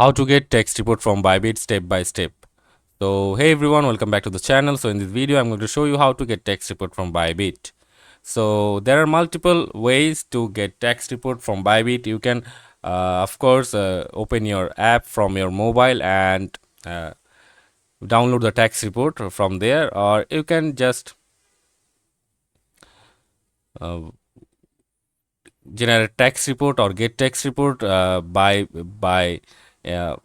How to get text report from Bybit step by step. So hey everyone, welcome back to the channel. So in this video I'm going to show you how to get text report from Bybit. So there are multiple ways to get text report from Bybit. You can of course open your app from your mobile and download the text report from there, or you can just uh, generate text report or get text report by uh,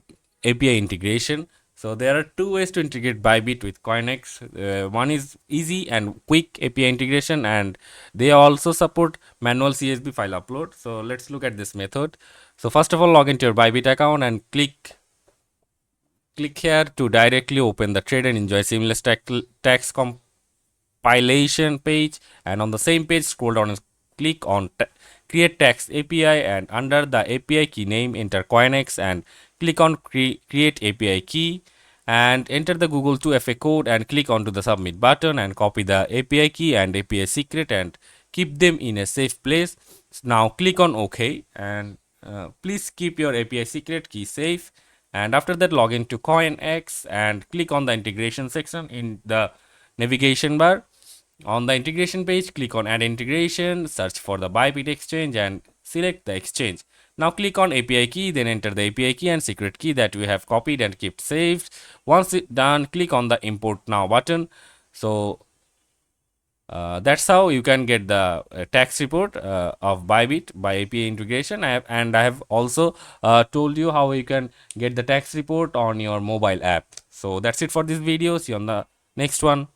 API integration. So there are two ways to integrate Bybit with Coinex. One is easy and quick API integration, and they also support manual CSV file upload. So let's look at this method. So first of all, log into your Bybit account and click here to directly open the trade and enjoy seamless tax compilation page. And on the same page, scroll down and click on create text API, and under the API key name enter Coinex and click on create API key and enter the Google 2FA code and click onto the submit button and copy the API key and API secret and keep them in a safe place. Now click on OK, and please keep your API secret key safe. And after that, log into CoinX and click on the integration section in the navigation bar. On the integration page, click on add integration, search for the Bybit exchange and select the exchange. Now click on API key, then enter the API key and secret key that we have copied and kept saved. Once it done, click on the import now button. So that's how you can get the tax report of Bybit by API integration. I have also told you how you can get the tax report on your mobile app. So that's it for this video. See you on the next one.